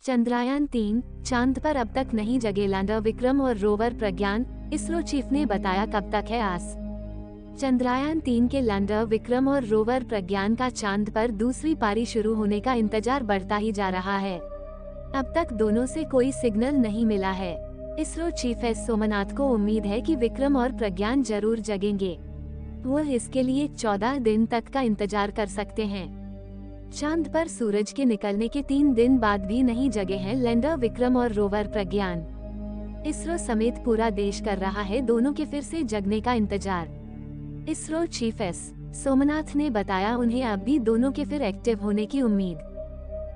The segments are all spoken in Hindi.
चंद्रयान-3 चांद पर अब तक नहीं जगे लैंडर विक्रम और रोवर प्रज्ञान, इसरो चीफ ने बताया कब तक है आस। चंद्रयान-3 के लैंडर विक्रम और रोवर प्रज्ञान का चांद पर दूसरी पारी शुरू होने का इंतजार बढ़ता ही जा रहा है। अब तक दोनों से कोई सिग्नल नहीं मिला है। इसरो चीफ एस सोमनाथ को उम्मीद है कि विक्रम और प्रज्ञान जरूर जगेंगे। वह इसके लिए 14 दिन तक का इंतजार कर सकते हैं। चांद पर सूरज के निकलने के 3 दिन बाद भी नहीं जगे हैं लैंडर विक्रम और रोवर प्रज्ञान। इसरो समेत पूरा देश कर रहा है दोनों के फिर से जगने का इंतजार। इसरो चीफ एस सोमनाथ ने बताया उन्हें अब भी दोनों के फिर एक्टिव होने की उम्मीद।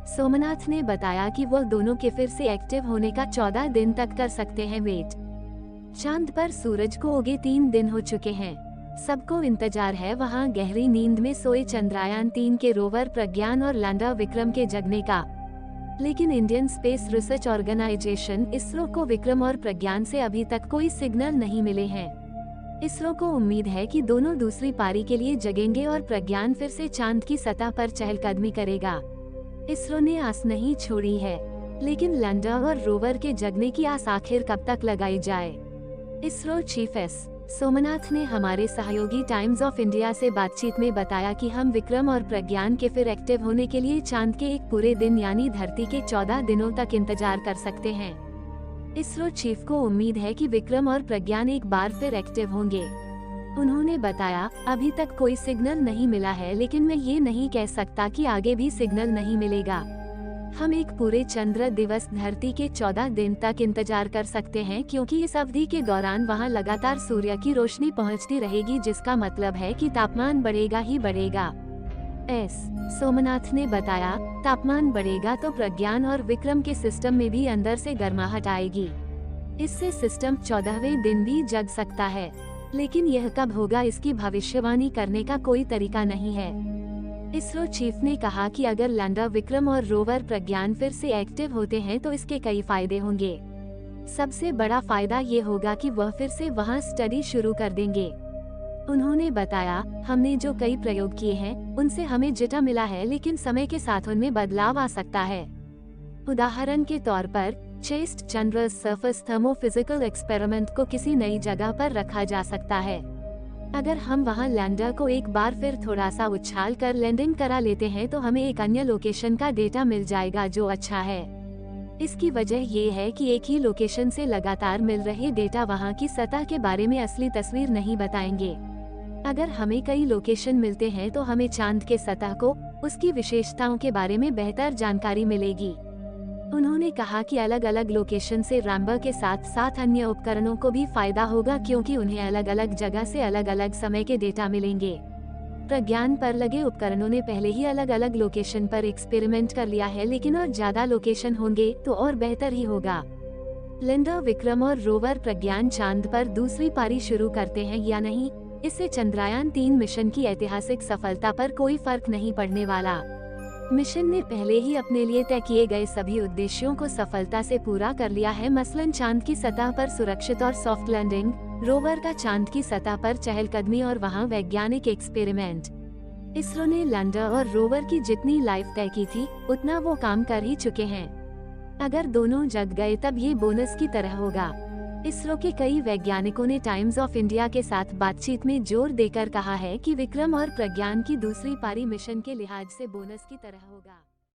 सोमनाथ ने बताया कि वह दोनों के फिर से एक्टिव होने का 14 दिन तक कर सकते हैं वेट। चांद पर सूरज को उगे 3 दिन हो चुके हैं। सबको इंतजार है वहां गहरी नींद में सोए चंद्रयान-3 के रोवर प्रज्ञान और लैंडर विक्रम के जगने का। लेकिन Indian Space Research Organisation ISRO को विक्रम और प्रज्ञान से अभी तक कोई सिग्नल नहीं मिले हैं। इसरो को उम्मीद है कि दोनों दूसरी पारी के लिए जगेंगे और प्रज्ञान फिर से चांद की सतह पर चहलकदमी करेगा। इसरो ने आस नहीं छोड़ी है, लेकिन लैंडर और रोवर के जगने की आस आखिर कब तक लगाई जाए। इसरो चीफ एस सोमनाथ ने हमारे सहयोगी टाइम्स ऑफ इंडिया से बातचीत में बताया कि हम विक्रम और प्रज्ञान के फिर एक्टिव होने के लिए चांद के एक पूरे दिन यानी धरती के 14 दिनों तक इंतजार कर सकते हैं। इसरो चीफ को उम्मीद है कि विक्रम और प्रज्ञान एक बार फिर एक्टिव होंगे। उन्होंने बताया, अभी तक कोई सिग्नल नहीं मिला है, लेकिन मैं ये नहीं कह सकता कि आगे भी सिग्नल नहीं मिलेगा। हम एक पूरे चंद्र दिवस धरती के 14 दिन तक इंतजार कर सकते हैं, क्योंकि इस अवधि के दौरान वहां लगातार सूर्य की रोशनी पहुंचती रहेगी, जिसका मतलब है कि तापमान बढ़ेगा ही बढ़ेगा। एस सोमनाथ ने बताया, तापमान बढ़ेगा तो प्रज्ञान और विक्रम के सिस्टम में भी अंदर से गर्माहट आएगी। इससे सिस्टम 14वें दिन भी जग सकता है, लेकिन यह कब होगा इसकी भविष्यवाणी करने का कोई तरीका नहीं है। इसरो चीफ ने कहा कि अगर लैंडर विक्रम और रोवर प्रज्ञान फिर से एक्टिव होते हैं तो इसके कई फायदे होंगे। सबसे बड़ा फायदा ये होगा कि वह फिर से वहां स्टडी शुरू कर देंगे। उन्होंने बताया, हमने जो कई प्रयोग किए हैं उनसे हमें डेटा मिला है, लेकिन समय के साथ उनमें बदलाव आ सकता है। उदाहरण के तौर पर चेस्ट चंद्र सरफेस थर्मोफिजिकल एक्सपेरिमेंट को किसी नई जगह पर रखा जा सकता है। अगर हम वहां लैंडर को एक बार फिर थोड़ा सा उछाल कर लैंडिंग करा लेते हैं तो हमें एक अन्य लोकेशन का डेटा मिल जाएगा, जो अच्छा है। इसकी वजह ये है कि एक ही लोकेशन से लगातार मिल रहे डेटा वहां की सतह के बारे में असली तस्वीर नहीं बताएंगे। अगर हमें कई लोकेशन मिलते हैं तो हमें चांद के सतह को, उसकी विशेषताओं के बारे में बेहतर जानकारी मिलेगी। उन्होंने कहा कि अलग अलग लोकेशन से रैम्बर के साथ साथ अन्य उपकरणों को भी फायदा होगा, क्योंकि उन्हें अलग अलग जगह से अलग अलग समय के डेटा मिलेंगे। प्रज्ञान पर लगे उपकरणों ने पहले ही अलग अलग लोकेशन पर एक्सपेरिमेंट कर लिया है, लेकिन और ज्यादा लोकेशन होंगे तो और बेहतर ही होगा। लैंडर विक्रम और रोवर प्रज्ञान चांद पर दूसरी पारी शुरू करते हैं या नहीं, इससे चंद्रयान-3 मिशन की ऐतिहासिक सफलता पर कोई फर्क नहीं पड़ने वाला। मिशन ने पहले ही अपने लिए तय किए गए सभी उद्देश्यों को सफलता से पूरा कर लिया है, मसलन चांद की सतह पर सुरक्षित और सॉफ्ट लैंडिंग, रोवर का चांद की सतह पर चहलकदमी और वहां वैज्ञानिक एक्सपेरिमेंट। इसरो ने लैंडर और रोवर की जितनी लाइफ तय की थी उतना वो काम कर ही चुके हैं। अगर दोनों जग गए तब ये बोनस की तरह होगा। इसरो के कई वैज्ञानिकों ने टाइम्स ऑफ इंडिया के साथ बातचीत में जोर देकर कहा है कि विक्रम और प्रज्ञान की दूसरी पारी मिशन के लिहाज से बोनस की तरह होगा।